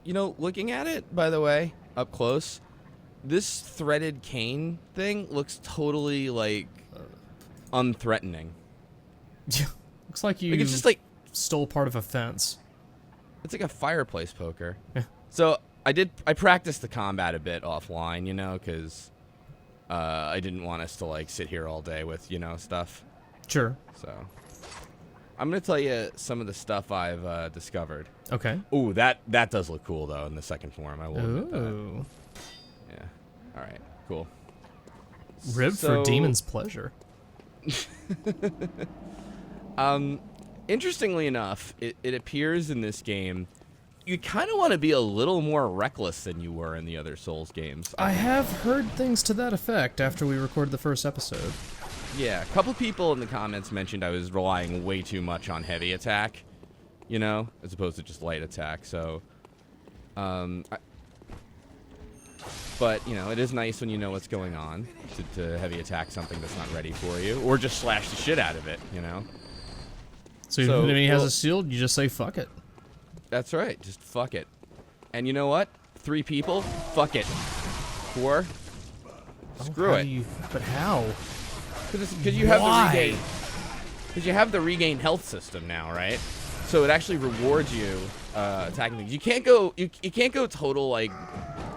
You know, looking at it, by the way, up close, this threaded cane thing looks totally, like, unthreatening. Looks like you it's just like stole part of a fence. It's like a fireplace poker. Yeah. So I practiced the combat a bit offline, you know, because I didn't want us to, like, sit here all day with, you know, stuff. Sure. So I'm going to tell you some of the stuff I've discovered. Okay. Ooh, that does look cool, though, in the second form. I will admit that. Ooh. Yeah. All right. Cool. Rib for demon's pleasure. Interestingly enough, it appears in this game you kind of want to be a little more reckless than you were in the other Souls games. I have heard things to that effect after we recorded the first episode. Yeah, a couple people in the comments mentioned I was relying way too much on heavy attack, you know, as opposed to just light attack. So, but, you know, it is nice when you know what's going on to heavy attack something that's not ready for you, or just slash the shit out of it, you know. So if an enemy has a shield, you just say fuck it. That's right, just fuck it. And you know what? 3 people, fuck it. 4, screw it. But how? Because you have the regain. Because you have the regain health system now, right? So it actually rewards you attacking things. You can't go. You can't go total like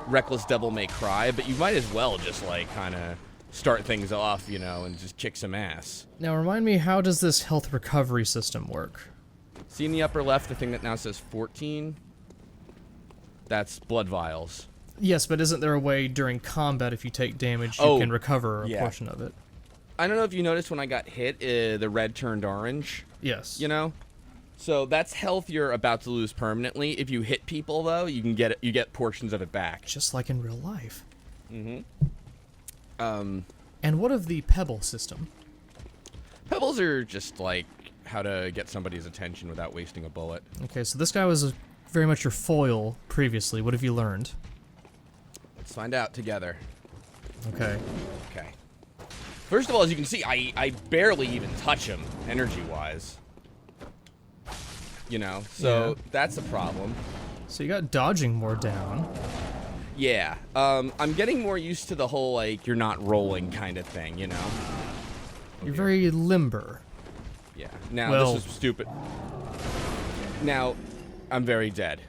reckless Devil May Cry, but you might as well just like kind of start things off, you know, and just kick some ass. Now remind me, how does this health recovery system work? See in the upper left the thing that now says 14? That's blood vials. Yes, but isn't there a way during combat, if you take damage, you can recover a portion of it? I don't know if you noticed when I got hit, the red turned orange. Yes. You know? So that's health you're about to lose permanently. If you hit people, though, you can get you get portions of it back. Just like in real life. Mm-hmm. And what of the pebble system? Pebbles are just like how to get somebody's attention without wasting a bullet. Okay, so this guy was very much your foil previously. What have you learned? Let's find out together. Okay. Okay. First of all, as you can see, I barely even touch him, energy-wise. You know, so that's a problem. So you got dodging more down. Yeah. I'm getting more used to the whole, like, you're not rolling kind of thing, you know? You're very limber. Yeah. Now, this is stupid. Now, I'm very dead.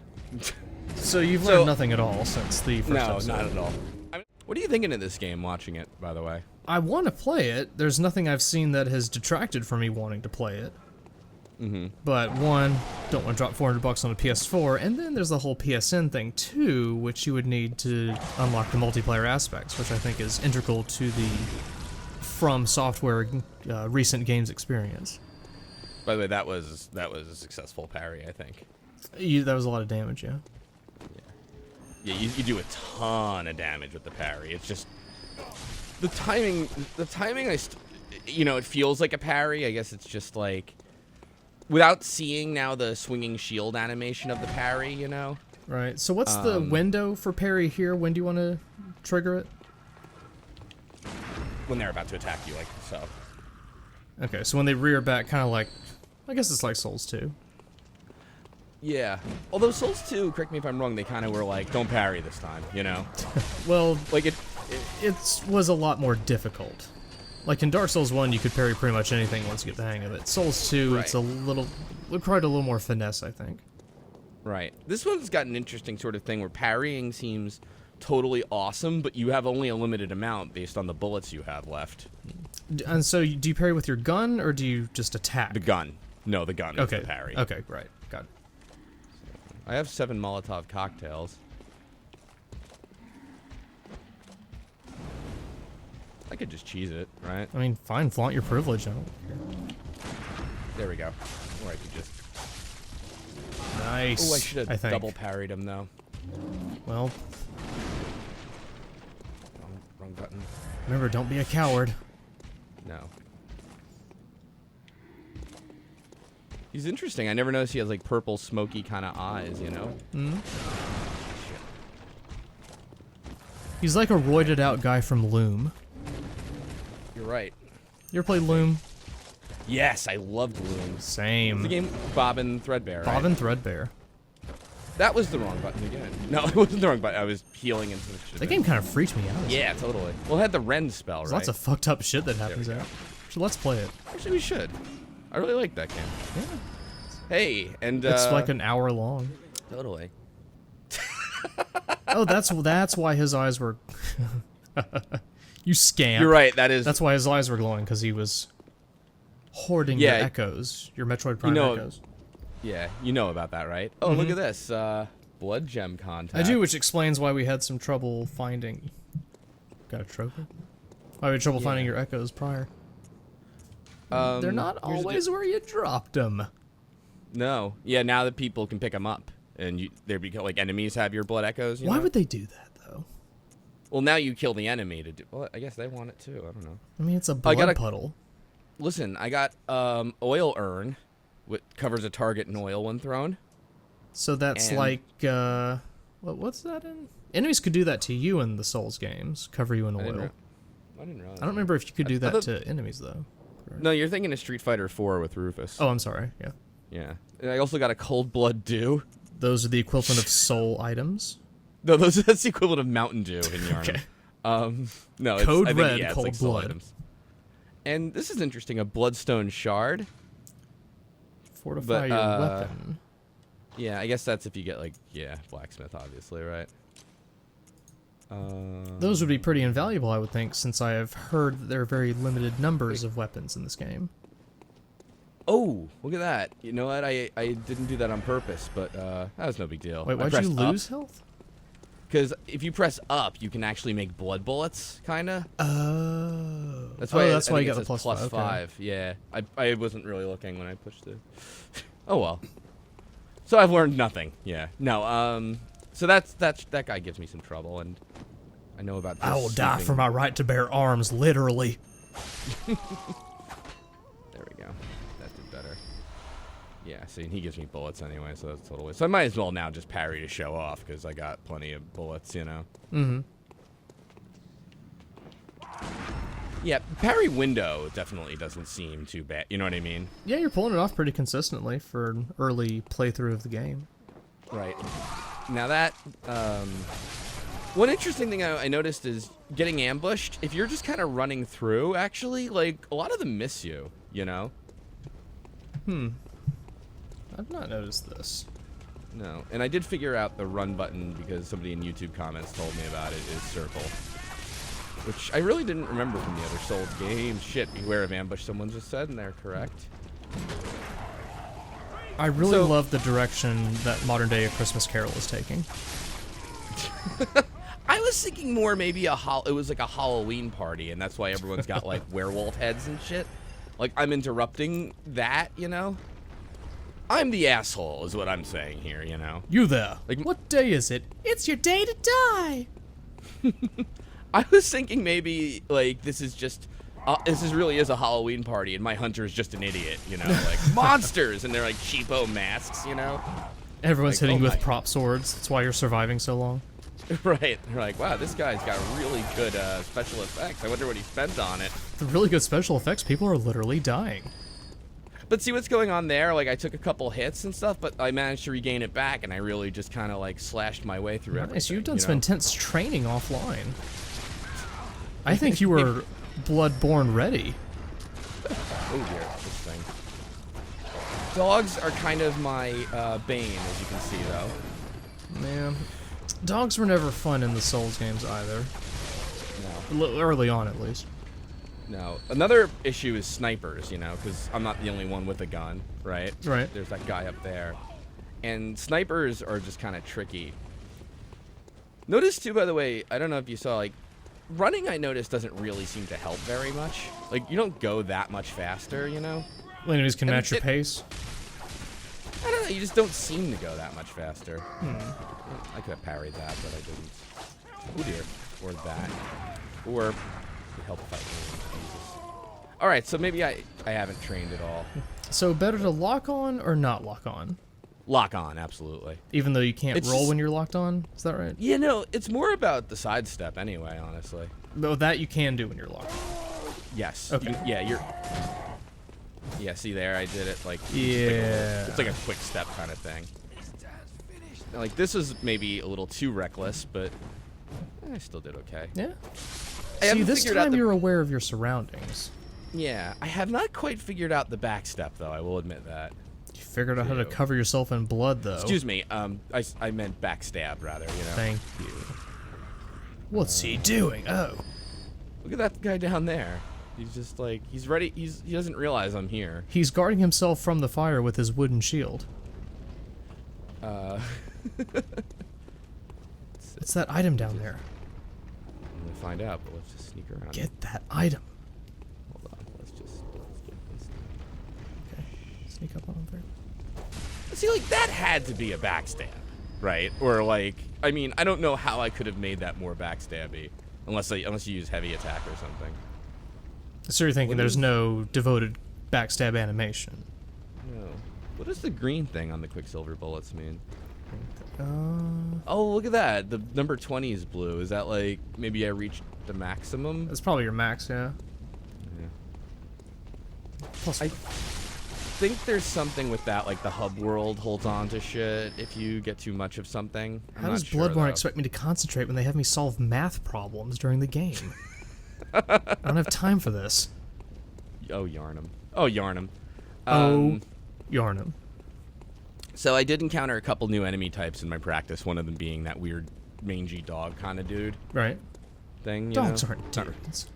So you've learned nothing at all since the first episode? No, not at all. I mean, what are you thinking of this game, watching it, by the way? I want to play it. There's nothing I've seen that has detracted from me wanting to play it. Mm-hmm. But one, don't want to drop $400 on a PS4, and then there's the whole PSN thing too, which you would need to unlock the multiplayer aspects, which I think is integral to the From Software recent games experience. By the way, that was a successful parry, I think. That was a lot of damage, yeah. Yeah, you do a ton of damage with the parry. It's just the timing. You know, it feels like a parry. I guess it's just like without seeing now the swinging shield animation of the parry. You know. Right. So what's the window for parry here? When do you want to trigger it? When they're about to attack you, like so. Okay, so when they rear back, kind of like, I guess it's like Souls 2. Yeah. Although Souls 2, correct me if I'm wrong, they kind of were like, don't parry this time, you know? Well, like it was a lot more difficult. Like in Dark Souls 1, you could parry pretty much anything once you get the hang of it. Souls 2, it's required a little more finesse, I think. Right. This one's got an interesting sort of thing where parrying seems totally awesome, but you have only a limited amount based on the bullets you have left. And so, do you parry with your gun, or do you just attack? The gun. No, the gun is the parry. Okay, right. Got it. I have 7 Molotov cocktails. I could just cheese it, right? I mean, fine, flaunt your privilege. I don't care. There we go. Or I could just... Nice. Oh, I should have double parried him, though. Well... Wrong button. Remember, don't be a coward. No. He's interesting. I never noticed he has, like, purple, smoky kind of eyes, you know? Mm-hmm. He's like a roided out guy from Loom. You're right. You ever played Loom? Yes, I loved Loom. Same. It's the game Bob and Threadbare, right? Bob and Threadbare. That was the wrong button again. No, it wasn't the wrong button. I was healing into the shit. That game kind of freaked me out. Yeah, totally. Well, it had the Ren spell, There's right? lots of fucked up shit that happens there. So let's play it. Actually, we should. I really like that game. Yeah. Hey, and It's like an hour long. totally. Oh, that's why his eyes were. You scamp. You're right. That is. That's why his eyes were glowing, because he was hoarding your echoes, your Metroid Prime echoes. Yeah, you know about that, right? Oh, look at this. Blood gem contact. I do, which explains why we had some trouble finding. Got a trophy? Why we had trouble finding your echoes prior. They're not always where you dropped them. No. Yeah, now that people can pick them up, and they're like enemies have your blood echoes. Why would they do that though? Well, now you kill the enemy to do. Well, I guess they want it too. I don't know. I mean, it's a blood puddle. Listen, I got oil urn, which covers a target in oil when thrown. So that's like what's that in? Enemies could do that to you in the Souls games, cover you in oil. I didn't realize. I don't remember if you could do that to enemies though. No, you're thinking of Street Fighter 4 with Rufus. Oh, I'm sorry. Yeah. Yeah. And I also got a cold blood dew. Those are the equivalent of soul items. No, that's the equivalent of Mountain Dew in Yharnam. Okay. No, Code I think, Red, yeah, cold like soul blood. items. And this is interesting, a bloodstone shard. Fortify your weapon. Yeah, I guess that's if you get like, blacksmith, obviously, right? Those would be pretty invaluable, I would think, since I have heard that there are very limited numbers of weapons in this game. Oh, look at that. You know what? I didn't do that on purpose, but that was no big deal. Wait, why'd you lose health? Because if you press up, you can actually make blood bullets, kind of. Oh. That's why, that's why you got the plus +5. +5. Okay. Yeah, I wasn't really looking when I pushed it. Oh well. So I've learned nothing. Yeah. No. So that guy gives me some trouble, and I know about this. I will die for my right to bear arms, literally. There we go. That did better. Yeah, see, and he gives me bullets anyway, so that's totally. So I might as well now just parry to show off, because I got plenty of bullets, you know? Mm-hmm. Yeah, parry window definitely doesn't seem too bad, you know what I mean? Yeah, you're pulling it off pretty consistently for an early playthrough of the game. Right. Now that, one interesting thing I noticed is getting ambushed, if you're just kind of running through, actually, like, a lot of them miss you, you know? I've not noticed this. No, and I did figure out the run button because somebody in YouTube comments told me about it is circle. Which I really didn't remember from the other Souls games. Shit, beware of ambush, someone just said, and they're correct. I really love the direction that modern day A Christmas Carol is taking. I was thinking more maybe it was like a Halloween party, and that's why everyone's got like werewolf heads and shit. Like, I'm interrupting that, you know? I'm the asshole, is what I'm saying here, you know? You there. Like, what day is it? It's your day to die! I was thinking maybe, like, this really is a Halloween party, and my hunter is just an idiot, you know? Like, monsters! And they're like cheapo masks, you know? Everyone's like, hitting you with prop swords. That's why you're surviving so long. Right. They're like, wow, this guy's got really good special effects. I wonder what he spent on it. The really good special effects, people are literally dying. But see what's going on there? Like, I took a couple hits and stuff, but I managed to regain it back, and I really just kind of, like, slashed my way through everything. Nice, you've done you some know? intense training offline. I think you were Bloodborne ready. Oh dear, this thing. Dogs are kind of my bane, as you can see, though. Man, dogs were never fun in the Souls games either. No. Early on, at least. No. Another issue is snipers, you know, because I'm not the only one with a gun, right? Right. There's that guy up there. And snipers are just kind of tricky. Notice, too, by the way, I don't know if you saw, like, running, I noticed, doesn't really seem to help very much. Like, you don't go that much faster, you know? Enemies can match your pace. I don't know, you just don't seem to go that much faster. I could have parried that, but I didn't. Oh dear. Or that. Or it helped fight me. Jesus. Alright, so maybe I haven't trained at all. So better to lock on or not lock on? Lock on, absolutely. Even though you can't It's roll just- when you're locked on? Is that right? Yeah, no, it's more about the sidestep anyway, honestly. No, that you can do when you're locked on. Yes. Okay. Yeah, see there, I did it like... Yeah. It's like a quick step kind of thing. Like, this was maybe a little too reckless, but I still did okay. Yeah. I See, haven't this figured out time you're aware of your surroundings. Yeah, I have not quite figured out the backstep, though. I will admit that. You figured out how to cover yourself in blood, though. Excuse me. I meant backstab, rather. You know. Thank you. What's he doing? Oh. Look at that guy down there. He's just like he's ready. He doesn't realize I'm here. He's guarding himself from the fire with his wooden shield. What's that item down there? I'm gonna find out, but let's just sneak around. Get that item. Hold on. Let's get this. Okay. Sneak up on him there. See, like, that had to be a backstab, right? Or, like, I mean, I don't know how I could have made that more backstabby, unless you use heavy attack or something. So you're thinking there's no devoted backstab animation? No. What does the green thing on the Quicksilver bullets mean? Uh, Oh, look at that. The number 20 is blue. Is that, like, maybe I reached the maximum? that's probably your max, yeah. Yeah. Plus, I think there's something with that, like the hub world holds on to shit if you get too much of something. how does Bloodborne expect me to concentrate when they have me solve math problems during the game? I don't have time for this. Oh, Yharnam. Oh, Yharnam. Yharnam. So I did encounter a couple new enemy types in my practice, one of them being that weird mangy dog kind of dude Right. thing. You Dogs know? aren't dudes.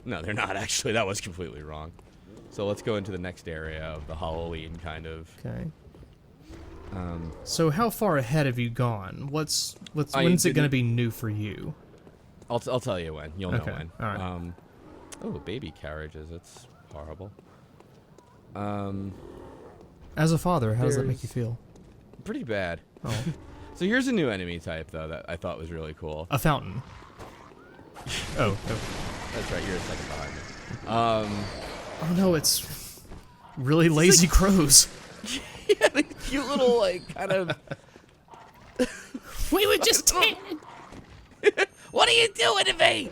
No, they're not, actually. That was completely wrong. So let's go into the next area of the Halloween kind of. Okay. So how far ahead have you gone? When's it going to be new for you? I'll tell you when. You'll know when. All right. Oh, baby carriages. That's horrible. As a father, how does that make you feel? Pretty bad. Oh. So here's a new enemy type, though, that I thought was really cool. A fountain. Oh. That's right. You're a second behind me. Oh no, it's really lazy crows. Yeah, the cute little, like, kind of... We were just tanning. What are you doing to me?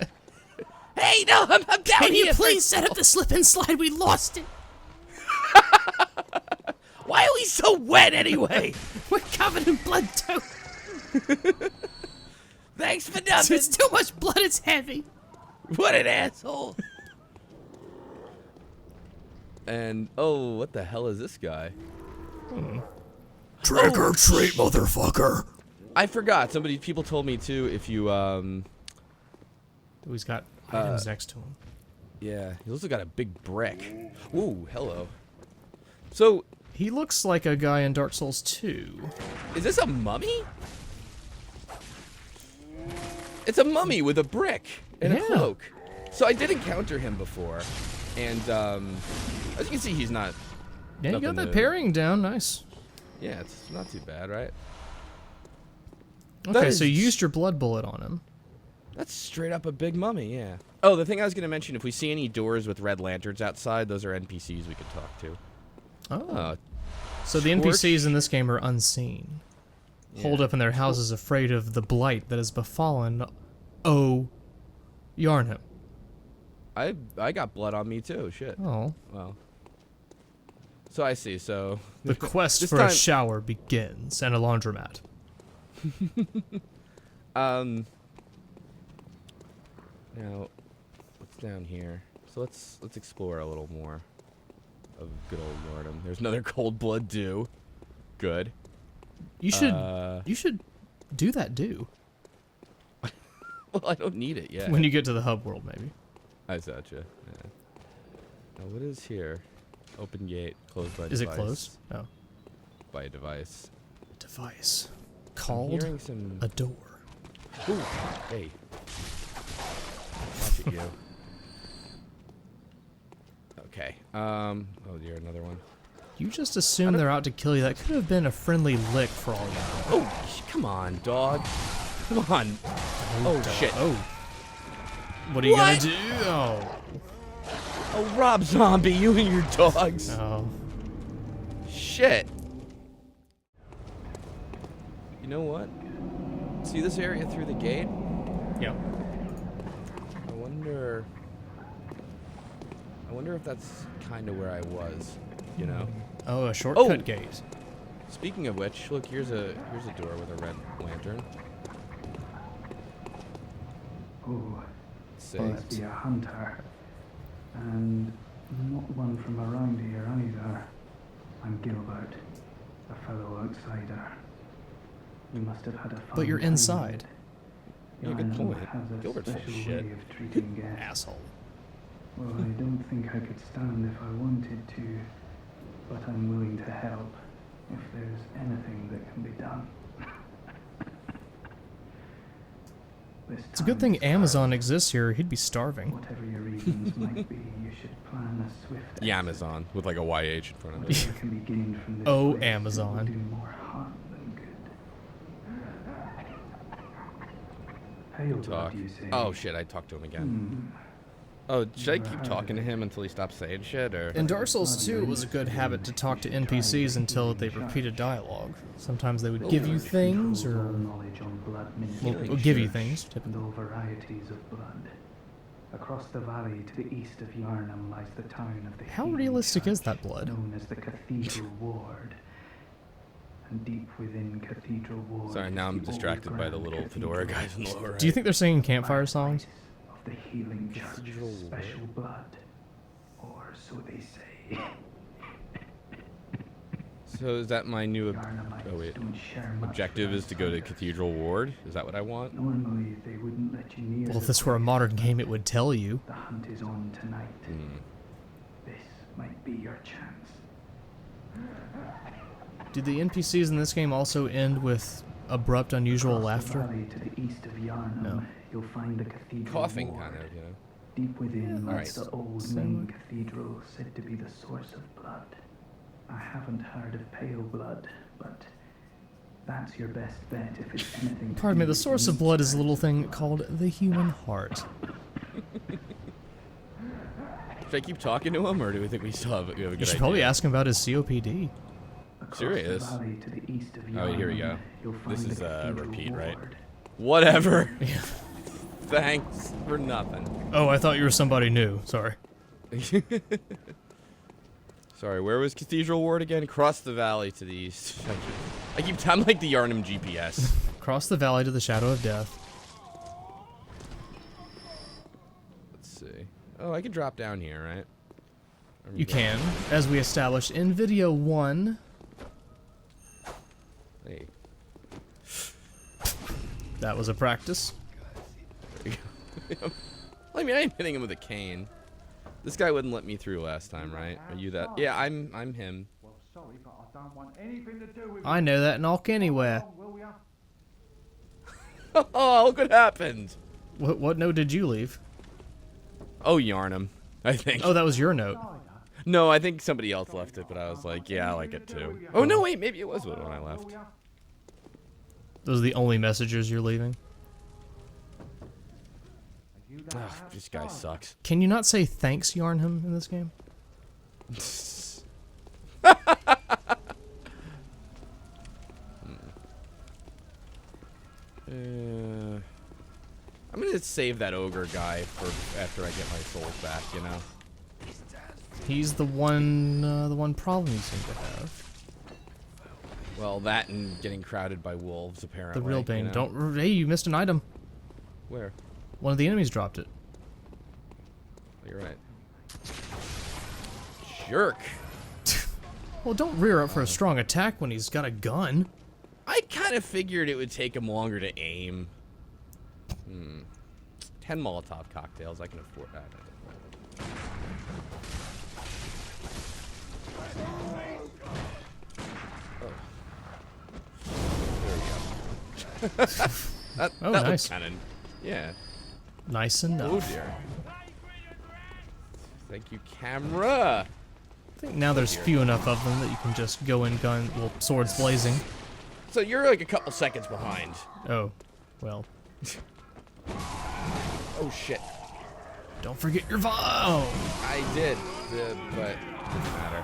Hey, no, I'm down here. Can you please set up the slip and slide? We lost it. Why are we so wet anyway? We're covered in blood too. Thanks for nothing. It's too much blood. It's heavy. What an asshole. And, oh, what the hell is this guy? Trick or treat, motherfucker. I forgot. People told me, too, if you, He's got items next to him. yeah, he's also got a big brick. Ooh, hello. So, He looks like a guy in Dark Souls 2. is this a mummy? It's a mummy with a brick and a Yeah. cloak. So I did encounter him before, and as you can see, he's not. Yeah, you got nothing that to- parrying down. Nice. Yeah, it's not too bad, right? Okay, is- so you used your blood bullet on him. That's straight up a big mummy, yeah. Oh, the thing I was going to mention, if we see any doors with red lanterns outside, those are NPCs we can talk to. Oh. So the Torch. NPCs in this game are unseen. Holed up in their houses afraid of the blight that has befallen Yharnam. I got blood on me too, shit. Oh. Well. So I see, so... The quest This for a time- shower begins and a laundromat. Now, what's down here? So let's explore a little more of good old Yharnam. There's another cold blood dew. Good. You should do that Well, I don't need it yet. when you get to the hub world, maybe. I gotcha. Yeah. Now, what is here? Open gate, closed by Is device. it closed? Oh. By a device. Device. I'm Called hearing some... a door. Ooh, hey. Watch it, you. Okay. Oh dear, another one. You just assume they're out to kill you. That could have been a friendly lick for all you know. Oh, come on, dog. Come on. Oh, shit. Oh. What are you What? gonna do? Oh. Oh, Rob Zombie, you and your dogs. Oh. Shit. You know what? See this area through the gate? Yeah. I wonder if that's kind of where I was, you know? Oh, a shortcut Oh. gate. Speaking of which, look, here's a door with a red lantern. Oh, Sick. must be a hunter. And not one from around here either. I'm Gilbert, a fellow outsider. We must have had a fun But you're time. inside. Yeah, good Yharnam point. has a Gilbert's full of special shit. way of treating guests. Asshole. Well, I don't think I could stand if I wanted to, but I'm willing to help if there's anything that can be done. It's a good thing Amazon exists here. He'd be starving. Whatever your reasons might be, you should plan a swift The Amazon with like a YH in front of it. Whatever can be gained from this Oh, place, Amazon. it will do more harm than good. Hail, Talk. blood, you say? Oh shit, I talked to him again. Hmm. Oh, should I keep talking to him until he stops saying shit, or? In Dark Souls 2, it was a good habit to talk to NPCs until they repeated dialogue. Sometimes they would give you things, or Knowledge on blood well, give you things, and typically. all varieties of blood. Across the valley to the east of Yharnam lies the town of the How Healing realistic is Church, that blood? known as the Cathedral Ward. And deep within Cathedral Ward. Sorry, now is I'm the distracted old by the grand little fedora cathedral guys in the lower right. Do you think they're singing campfire songs? Of the Healing Church, Cathedral special blood, or so they say. So is that my new Yharnamites oh wait don't share much objective with is to go to outsiders. Cathedral Ward? Is that what I want? Normally, they wouldn't let you near. Well, if the this were a place, modern but game, it would tell you. The hunt is on tonight. Hmm. This might be your chance. Do the NPCs in this game also end with abrupt, unusual Across laughter? The valley to the east of Yharnam, No. you'll find the cathedral Coughing ward. kind of, you know. Deep within Yeah, lies alright. the old So- main cathedral, said to be the source of blood. I haven't heard of pale blood, but that's your best bet if it's anything. to Pardon do me, the with source of meat blood is a types little of thing blood. called the human heart. Should I keep talking to him, or do we think we still have a good You should idea? probably ask him about his COPD. Across Serious? the valley to the east of Oh, here we Yharnam, go. you'll This find is the a cathedral repeat, right? ward. Whatever. Yeah. Thanks for nothing. Oh, I thought you were somebody new. Sorry. Sorry, where was Cathedral Ward again? Across the valley to the east. I'm like the Yharnam GPS. Cross the valley to the shadow of death. Let's see. Oh, I can drop down here, right? You can, as we established in video 1. Hey. That was a practice. There you go. I mean, I ain't hitting him with a cane. This guy wouldn't let me through last time, right? Are you that? Yeah, I'm him. Well, sorry, but I don't want anything to do with I know that knock anywhere. will ya? Oh, look what happened. What note did you leave? Oh, Yharnam, I think. Oh, that was your note. No, I think somebody else left it, but I was like, yeah, I like it too. Oh, no, wait, maybe it was when I left. Those are the only messages you're leaving. Ugh, this guy sucks. Can you not say thanks, Yharnam, in this game? I'm gonna save that ogre guy for after I get my souls back, you know? He's the one problem you seem to have. Well, that and getting crowded by wolves, apparently. The real bane. you know? Don't. Hey, you missed an item. Where? One of the enemies dropped it. Oh, you're right. Jerk. Well, don't rear up for a strong attack when he's got a gun. I kind of figured it would take him longer to aim. 10 Molotov cocktails, I can afford that. There we go. that Oh, that nice. Kind of, yeah. Nice Oh enough. dear. Thank you, camera. I think now there's few enough of them that you can just go in gun, well, swords blazing. So you're like a couple seconds behind. Oh, well. Oh shit. Don't forget your oh. I did, but it doesn't matter.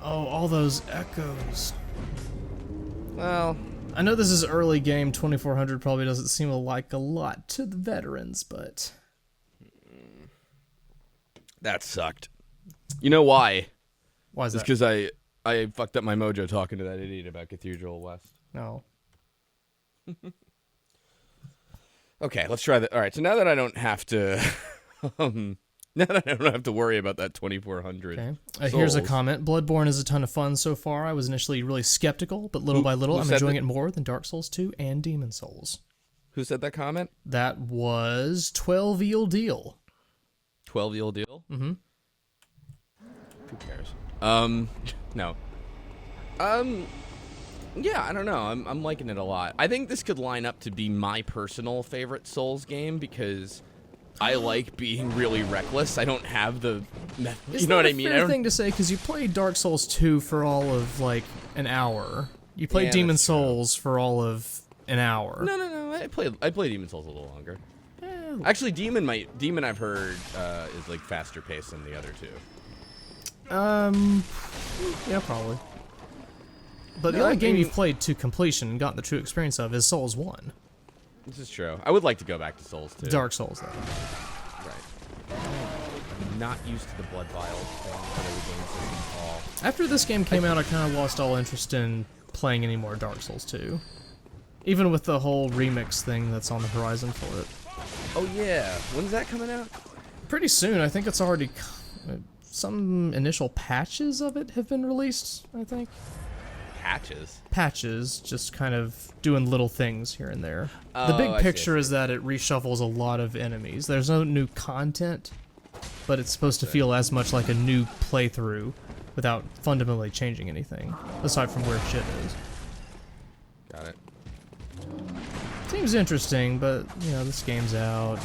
Oh, all those echoes. Well, I know this is early game. 2400 probably doesn't seem like a lot to the veterans, but that sucked. You know why? why is It's that? because I fucked up my mojo talking to that idiot about Cathedral West. No. Okay, let's try that. All right, so now that I don't have to, now that I don't have to worry about that 2,400. Okay. Here's a comment. Bloodborne is a ton of fun so far. I was initially really skeptical, but little by little, I'm enjoying it more than Dark Souls 2 and Demon Souls. Who said that comment? That was 12 Eel Deal. 12 Eel Deal? Mm-hmm. Who cares? No. Yeah, I don't know. I'm liking it a lot. I think this could line up to be my personal favorite Souls game because I like being really reckless. I don't have the, you know what I mean? It's a fair thing to say because you played Dark Souls 2 for all of like an hour. You played Demon Souls for all of an hour. No. I played Demon Souls a little longer. Actually, Demon I've heard is like faster paced than the other two. Yeah, probably. But the only game you've played to completion and gotten the true experience of is Souls 1. This is true. I would like to go back to Souls 2. Dark Souls, though. Right. I'm not used to the Blood Vial part of the game system at all. After this game came out, I kind of lost all interest in playing any more Dark Souls 2. Even with the whole remix thing that's on the horizon for it. Oh yeah, when's that coming out? Pretty soon. I think it's already... some initial patches of it have been released, I think. Patches, just kind of doing little things here and there. The big picture is that it reshuffles a lot of enemies. There's no new content, but it's supposed to feel as much like a new playthrough without fundamentally changing anything, aside from where shit is. Got it. Seems interesting, but, you know, this game's out.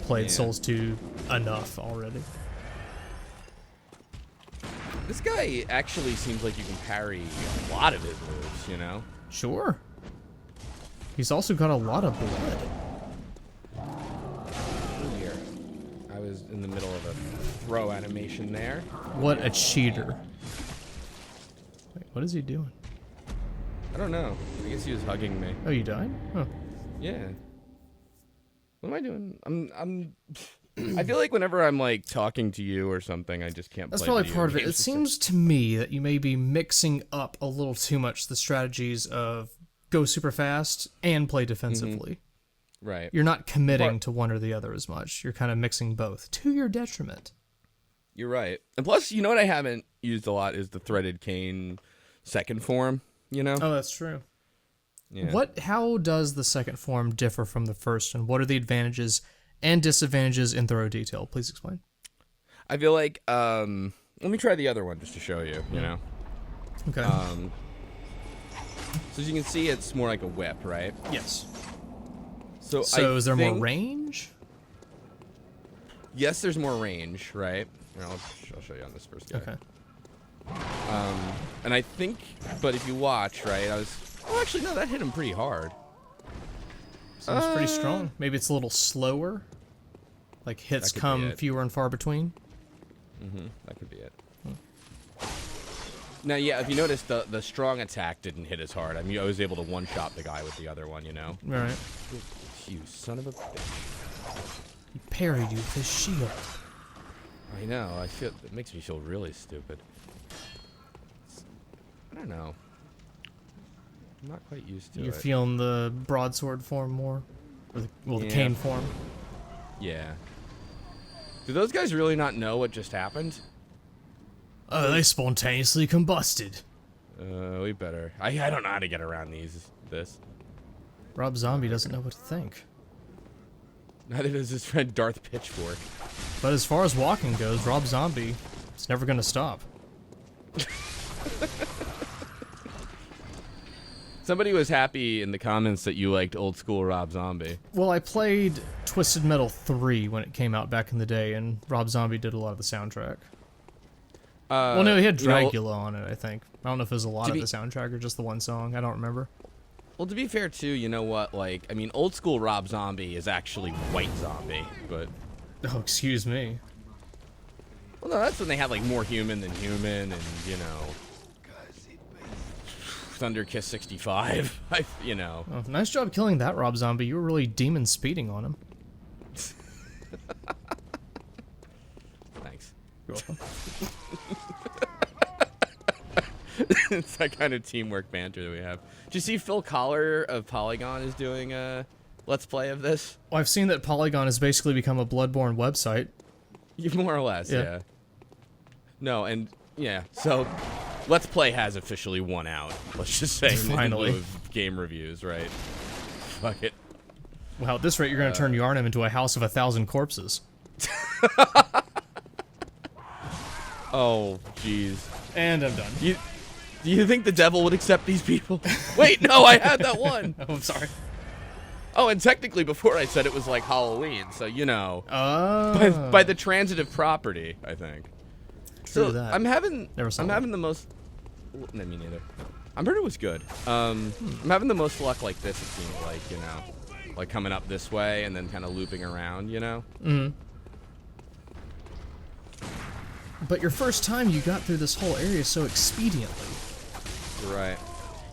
Played Souls 2 enough already. This guy actually seems like you can parry a lot of his moves, you know? Sure. He's also got a lot of blood. Here. I was in the middle of a throw animation there. What a cheater. Wait, what is he doing? I don't know. I guess he was hugging me. Oh, you died? Huh. Yeah. What am I doing? I feel like whenever I'm like talking to you or something, I just can't. That's play probably video part of it. games. It seems to me that you may be mixing up a little too much the strategies of go super fast and play defensively. Right. You're not committing to one or the other as much. You're kind of mixing both to your detriment. You're right. And plus, you know what I haven't used a lot is the threaded cane second form. You know? Oh, that's true. Yeah. How does the second form differ from the first, and what are the advantages and disadvantages in thorough detail? Please explain. I feel like, let me try the other one just to show you, you know? Okay. So as you can see, it's more like a whip, right? Yes. So is there more range? Yes, there's more range, right? Here, I'll show you on this first guy. Okay. And I think, but if you watch, right, oh, actually, no, that hit him pretty hard. Seems pretty strong. Maybe it's a little slower. Like hits come fewer and far between. That could be it. Now, yeah, if you notice, the strong attack didn't hit as hard. I mean, I was able to one-shot the guy with the other one, you know? Right. You son of a bitch. He parried you with his shield. I know. It makes me feel really stupid. I don't know. I'm not quite used to it. You're feeling the broadsword form more? Or the cane form? Yeah. Do those guys really not know what just happened? Oh, they spontaneously combusted. We better. I don't know how to get around this. Rob Zombie doesn't know what to think. Neither does his friend Darth Pitchfork. But as far as walking goes, Rob Zombie is never going to stop. Somebody was happy in the comments that you liked old school Rob Zombie. Well, I played Twisted Metal 3 when it came out back in the day, and Rob Zombie did a lot of the soundtrack. Well, no, he had Dracula on it, I think. I don't know if it was a lot of the soundtrack or just the one song. I don't remember. Well, to be fair, too, you know what? Like, I mean, old school Rob Zombie is actually White Zombie, but... Oh, excuse me. Well, no, that's when they had, like, more human than human, and, you know... Thunder Kiss 65, you know. Oh, nice job killing that Rob Zombie. You were really demon speeding on him. Thanks. You're welcome. It's that kind of teamwork banter that we have. Did you see Phil Collar of Polygon is doing a Let's Play of this? Well, I've seen that Polygon has basically become a Bloodborne website. More or less, yeah. No, and yeah, so Let's Play has officially won out. Let's just say Finally. in lieu of game reviews, right? Fuck it. Well, at this rate, you're going to turn Yharnam into a house of 1,000 corpses. Oh, jeez. And I'm done. Do you think the devil would accept these people? Wait, no, I had that one. Oh, I'm sorry. Oh, and technically before I said it was like Halloween, so you know. Oh. By the transitive property, I think. True So that. I'm having Never saw I'm that. having the most. No, me neither. I heard it was good. I'm having the most luck like this. It seems like, you know, like coming up this way and then kind of looping around, you know. But your first time you got through this whole area so expediently. Right.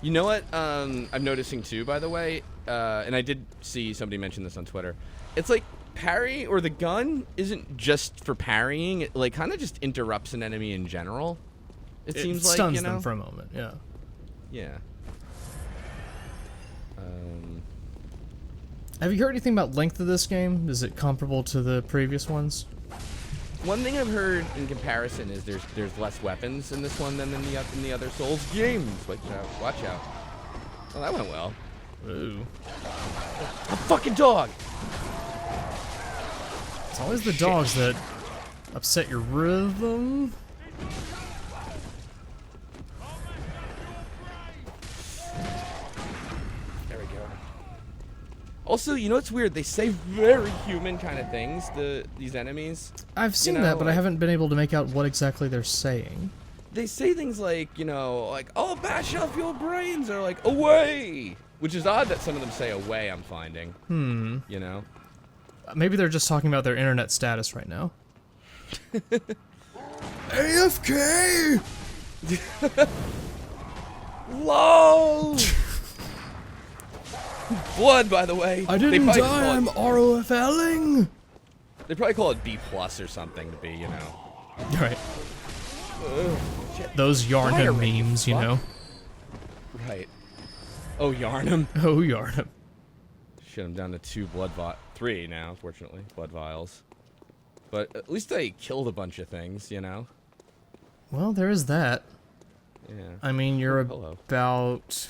You know what? I'm noticing too, by the way, and I did see somebody mention this on Twitter. It's like parry or the gun isn't just for parrying. It like kind of just interrupts an enemy in general. It seems like, stuns you know. them for a moment. Yeah. Yeah. Have you heard anything about length of this game? Is it comparable to the previous ones? One thing I've heard in comparison is there's less weapons in this one than in the other Souls games. Watch out! Watch out! Oh, that went well. Ooh. A fucking dog! It's always the dogs that upset your rhythm. There we go. Also, you know what's weird? They say very human kind of things. These enemies. I've seen know, that, but I like- haven't been able to make out what exactly they're saying. They say things like, you know, like, oh, bash off your brains, or like, away! Which is odd that some of them say away, I'm finding. You know? Maybe they're just talking about their internet status right now. AFK! LOL! Blood, by the way. I They didn't probably die, I'm call it- ROFLing! They probably call it B+ or something to be, you know. Right. Shit. Those Fire Yharnam rate, you memes, you fuck. know. Right. Oh, Yharnam. Oh, Yharnam. Shit, I'm down to 3 now, fortunately. Blood vials. But at least I killed a bunch of things, you know? Well, there is that. Yeah. I mean, you're Hello. about...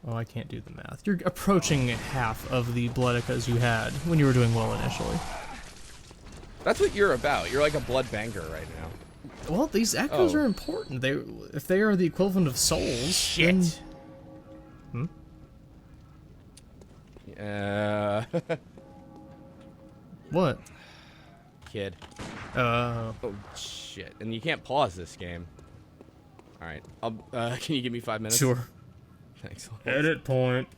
Oh, I can't do the math. You're approaching half of the Bloodicas you had when you were doing well initially. That's what you're about. You're like a blood banker right now. Well, these echoes Oh. are important. If they are the equivalent of souls, Shit. then... What? Kid. Uh... Oh, shit. And you can't pause this game. Alright. Can you give me 5 minutes? Sure. Thanks. Edit point.